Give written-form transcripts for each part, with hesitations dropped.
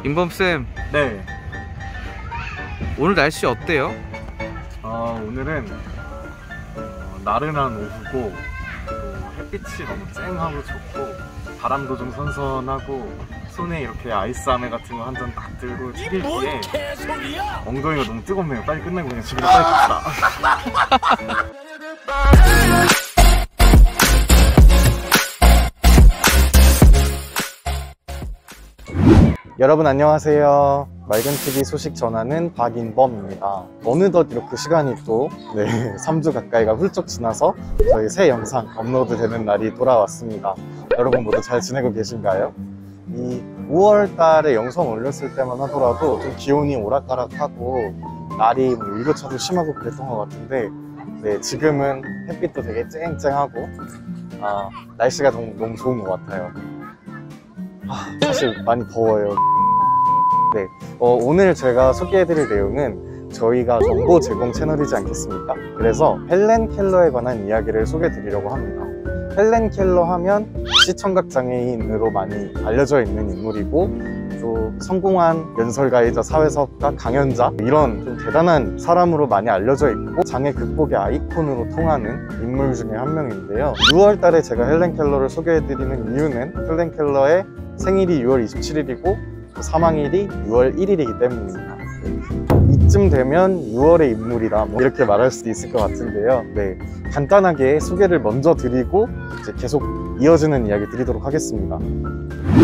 임범쌤, 네. 오늘 날씨 어때요? 오늘은 나른한 오후고 또 햇빛이 너무 쨍하고 좋고 바람도 좀 선선하고 손에 이렇게 아이스 아메 같은 거 한 잔 딱 들고 튀길기에 엉덩이가 너무 뜨겁네요. 빨리 끝내고 그냥 집에 빨리 갑시다. 여러분 안녕하세요. 맑은TV 소식 전하는 박인범입니다. 어느덧 이렇게 시간이 또 3주 가까이가 훌쩍 지나서 저희 새 영상 업로드 되는 날이 돌아왔습니다. 여러분 모두 잘 지내고 계신가요? 이 5월 달에 영상 올렸을 때만 하더라도 좀 기온이 오락가락하고 날이 일교차도 심하고 그랬던 것 같은데 지금은 햇빛도 되게 쨍쨍하고 날씨가 너무 좋은 것 같아요. 사실 많이 더워요. 오늘 제가 소개해드릴 내용은 저희가 정보 제공 채널이지 않겠습니까? 그래서 헬렌 켈러에 관한 이야기를 소개해드리려고 합니다. 헬렌 켈러 하면 시청각 장애인으로 많이 알려져 있는 인물이고 또 성공한 연설가이자 사회사업가, 강연자 이런 좀 대단한 사람으로 많이 알려져 있고 장애 극복의 아이콘으로 통하는 인물 중에 한 명인데요. 6월 달에 제가 헬렌 켈러를 소개해드리는 이유는 헬렌 켈러의 생일이 6월 27일이고 사망일이 6월 1일이기 때문입니다. 이쯤 되면 6월의 인물이다 이렇게 말할 수도 있을 것 같은데요. 간단하게 소개를 먼저 드리고 이제 계속 이어지는 이야기 드리도록 하겠습니다.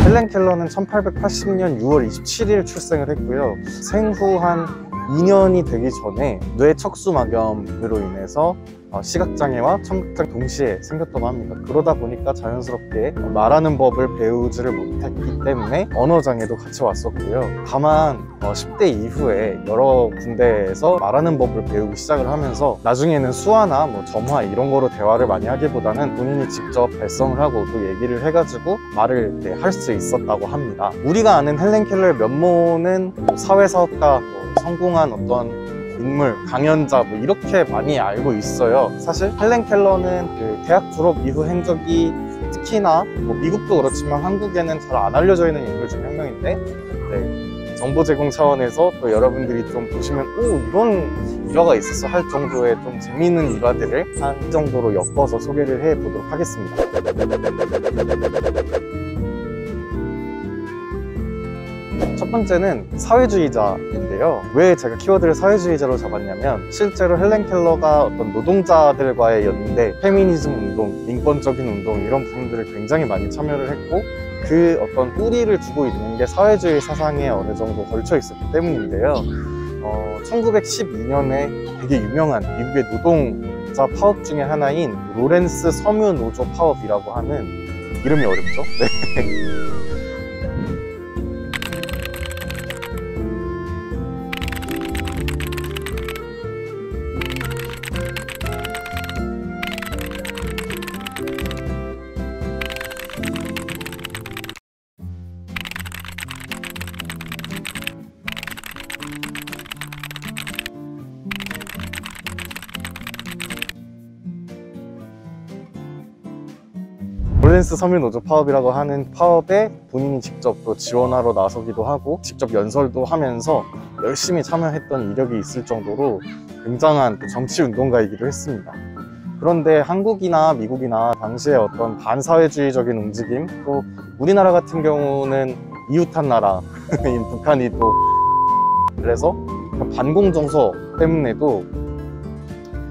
헬렌 켈러는 1880년 6월 27일 출생을 했고요. 생후 한 2년이 되기 전에 뇌 척수막염으로 인해서 시각장애와 청각장애 동시에 생겼다고 합니다. 그러다 보니까 자연스럽게 말하는 법을 배우지를 못했기 때문에 언어장애도 같이 왔었고요. 다만 10대 이후에 여러 군데에서 말하는 법을 배우기 시작을 하면서 나중에는 수화나 점화 이런 거로 대화를 많이 하기보다는 본인이 직접 발성을 하고 또 얘기를 해가지고 말을 할 수 있었다고 합니다. 우리가 아는 헬렌 켈러의 면모는 사회사업가, 성공한 어떤 인물, 강연자 이렇게 많이 알고 있어요. 사실 헬렌 켈러는 대학 졸업 이후 행적이 특히나 미국도 그렇지만 한국에는 잘 안 알려져 있는 인물 중 한 명인데 정보 제공 차원에서 또 여러분들이 좀 보시면 이런 일화가 있었어 할 정도의 좀 재미있는 일화들을 한 정도로 엮어서 소개를 해보도록 하겠습니다. 첫 번째는 사회주의자인데요. 왜 제가 키워드를 사회주의자로 잡았냐면 실제로 헬렌 켈러가 어떤 노동자들과의 연대, 페미니즘 운동, 인권적인 운동 이런 부분들을 굉장히 많이 참여를 했고 그 어떤 뿌리를 두고 있는 게 사회주의 사상에 어느 정도 걸쳐 있었기 때문인데요. 1912년에 되게 유명한 미국의 노동자 파업 중에 하나인 로렌스 섬유 노조 파업이라고 하는 이름이 어렵죠? 로렌스 섬유노조 파업이라고 하는 파업에 본인이 직접 또 지원하러 나서기도 하고 직접 연설도 하면서 열심히 참여했던 이력이 있을 정도로 굉장한 정치운동가이기도 했습니다. 그런데 한국이나 미국이나 당시에 어떤 반사회주의적인 움직임, 또 우리나라 같은 경우는 이웃한 나라인 북한이 또 그래서 반공정서 때문에도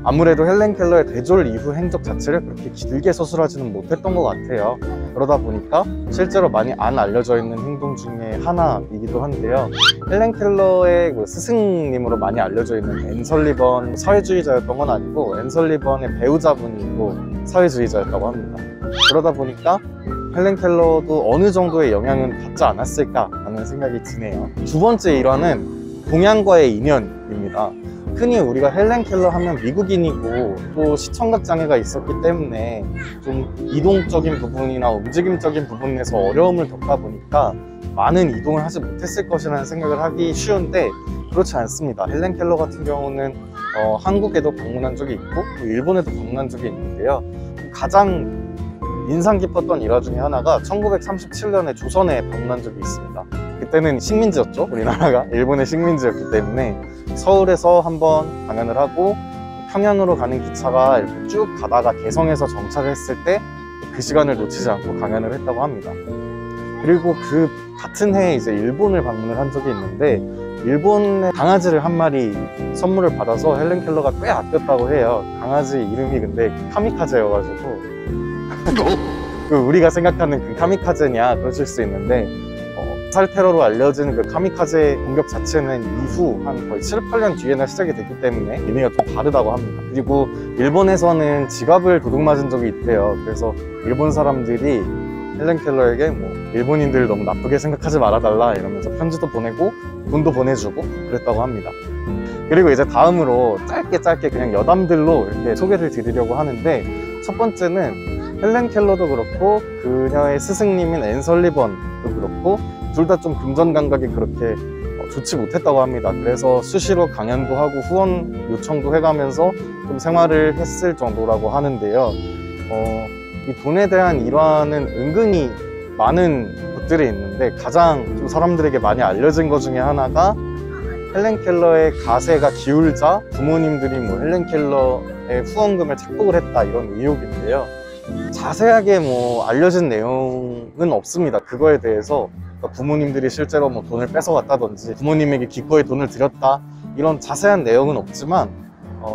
아무래도 헬렌 켈러의 대졸 이후 행적 자체를 그렇게 길게 서술하지는 못했던 것 같아요. 그러다 보니까 실제로 많이 안 알려져 있는 행동 중에 하나이기도 한데요. 헬렌 켈러의 스승님으로 많이 알려져 있는 앤 설리번 사회주의자였던 건 아니고 앤 설리번의 배우자분이 또 사회주의자였다고 합니다. 그러다 보니까 헬렌 켈러도 어느 정도의 영향은 받지 않았을까 하는 생각이 드네요. 두 번째 일화는 동양과의 인연입니다. 흔히 우리가 헬렌 켈러 하면 미국인이고 또 시청각 장애가 있었기 때문에 좀 이동적인 부분이나 움직임적인 부분에서 어려움을 겪다 보니까 많은 이동을 하지 못했을 것이라는 생각을 하기 쉬운데 그렇지 않습니다. 헬렌 켈러 같은 경우는 한국에도 방문한 적이 있고 또 일본에도 방문한 적이 있는데요. 가장 인상 깊었던 일화 중에 하나가 1937년에 조선에 방문한 적이 있습니다. 그때는 식민지였죠. 우리나라가 일본의 식민지였기 때문에 서울에서 한번 강연을 하고 평양으로 가는 기차가 이렇게 쭉 가다가 개성에서 정차를 했을 때 그 시간을 놓치지 않고 강연을 했다고 합니다. 그리고 그 같은 해에 이제 일본을 방문을 한 적이 있는데 일본의 강아지를 한 마리 선물을 받아서 헬렌 켈러가 꽤 아꼈다고 해요. 강아지 이름이 근데 카미카제여가지고 그 우리가 생각하는 그 카미카제냐 그러실 수 있는데 살 테러로 알려진 그 카미카제 공격 자체는 이후 한 거의 7, 8년 뒤에나 시작이 됐기 때문에 의미가 좀 다르다고 합니다. 그리고 일본에서는 지갑을 도둑맞은 적이 있대요. 그래서 일본 사람들이 헬렌 켈러에게 뭐 일본인들 너무 나쁘게 생각하지 말아달라 이러면서 편지도 보내고 돈도 보내주고 그랬다고 합니다. 그리고 이제 다음으로 짧게 그냥 여담들로 이렇게 소개를 드리려고 하는데, 첫 번째는 헬렌 켈러도 그렇고 그녀의 스승님인 앤 설리번도 그렇고 둘 다 좀 금전 감각이 그렇게 좋지 못했다고 합니다. 그래서 수시로 강연도 하고 후원 요청도 해가면서 좀 생활을 했을 정도라고 하는데요. 이 돈에 대한 일화는 은근히 많은 것들이 있는데 가장 좀 사람들에게 많이 알려진 것 중에 하나가 헬렌 켈러의 가세가 기울자 부모님들이 뭐 헬렌 켈러의 후원금을 착복을 했다 이런 의혹인데요. 자세하게 뭐 알려진 내용은 없습니다. 그거에 대해서 부모님들이 실제로 뭐 돈을 뺏어갔다든지 부모님에게 기꺼이 돈을 드렸다 이런 자세한 내용은 없지만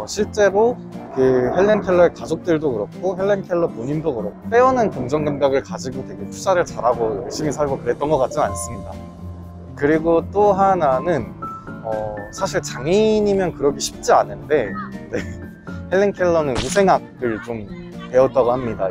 실제로 그 헬렌 켈러의 가족들도 그렇고 헬렌 켈러 본인도 그렇고 빼어난 금전 감각을 가지고 되게 투자를 잘하고 열심히 살고 그랬던 것 같지는 않습니다. 그리고 또 하나는 사실 장애인이면 그러기 쉽지 않은데 헬렌 켈러는 우생학을 좀 배웠다고 합니다.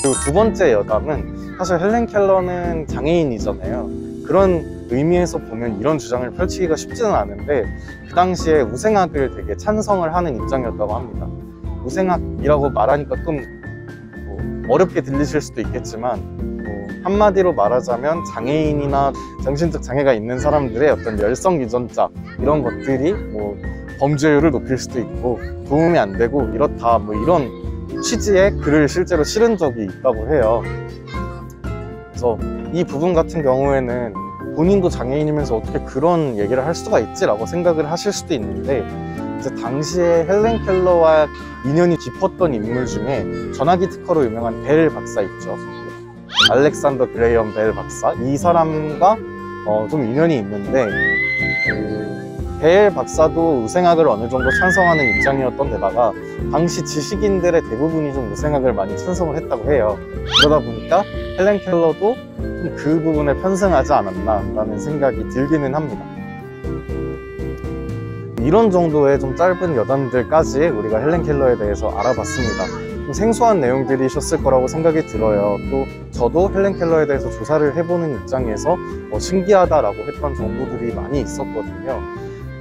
그리고 두 번째 여담은 사실 헬렌 켈러는 장애인이잖아요. 그런 의미에서 보면 이런 주장을 펼치기가 쉽지는 않은데 그 당시에 우생학을 되게 찬성을 하는 입장이었다고 합니다. 우생학이라고 말하니까 좀 어렵게 들리실 수도 있겠지만 한마디로 말하자면 장애인이나 정신적 장애가 있는 사람들의 어떤 열성 유전자 이런 것들이 범죄율을 높일 수도 있고 도움이 안 되고 이렇다 이런 취지의 글을 실제로 실은 적이 있다고 해요. 그래서 이 부분 같은 경우에는 본인도 장애인이면서 어떻게 그런 얘기를 할 수가 있지? 라고 생각을 하실 수도 있는데 이제 당시에 헬렌 켈러와 인연이 깊었던 인물 중에 전화기 특허로 유명한 벨 박사 있죠. 알렉산더 그레이엄 벨 박사, 이 사람과 좀 인연이 있는데 벨 박사도 우생학을 어느 정도 찬성하는 입장이었던 데다가 당시 지식인들의 대부분이 좀 우생학을 많이 찬성을 했다고 해요. 그러다 보니까 헬렌 켈러도 좀 그 부분에 편승하지 않았나 라는 생각이 들기는 합니다. 이런 정도의 좀 짧은 여담들까지 우리가 헬렌 켈러에 대해서 알아봤습니다. 좀 생소한 내용들이셨을 거라고 생각이 들어요. 또 저도 헬렌 켈러에 대해서 조사를 해보는 입장에서 신기하다라고 했던 정보들이 많이 있었거든요.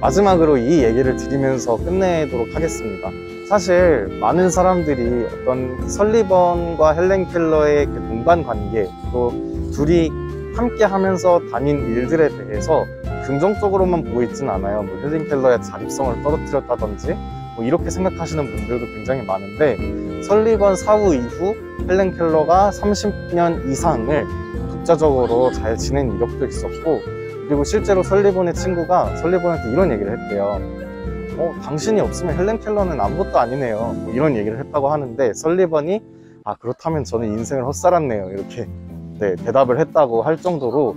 마지막으로 이 얘기를 드리면서 끝내도록 하겠습니다. 사실 많은 사람들이 어떤 설리번과 헬렌 켈러의 그 동반 관계, 또 둘이 함께 하면서 다닌 일들에 대해서 긍정적으로만 보고 있지는 않아요. 헬렌 켈러의 자립성을 떨어뜨렸다든지 이렇게 생각하시는 분들도 굉장히 많은데, 설리번 사후 이후 헬렌 켈러가 30년 이상을 독자적으로 잘 지낸 이력도 있었고, 그리고 실제로 설리번의 친구가 설리번한테 이런 얘기를 했대요. 당신이 없으면 헬렌 켈러는 아무것도 아니네요. 이런 얘기를 했다고 하는데, 설리번이 그렇다면 저는 인생을 헛살았네요. 이렇게 대답을 했다고 할 정도로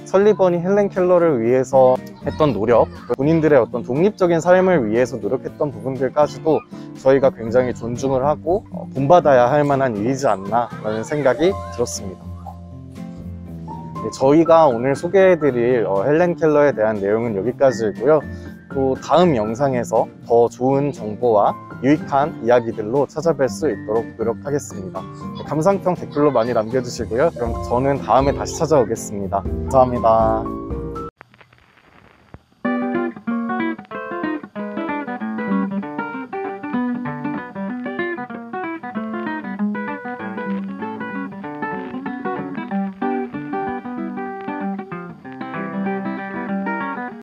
설리번이 헬렌 켈러를 위해서 했던 노력, 본인들의 어떤 독립적인 삶을 위해서 노력했던 부분들까지도 저희가 굉장히 존중을 하고 본받아야 할 만한 일이지 않나 라는 생각이 들었습니다. 저희가 오늘 소개해드릴 헬렌 켈러에 대한 내용은 여기까지이고요. 또 다음 영상에서 더 좋은 정보와 유익한 이야기들로 찾아뵐 수 있도록 노력하겠습니다. 감상평 댓글로 많이 남겨주시고요. 그럼 저는 다음에 다시 찾아오겠습니다. 감사합니다.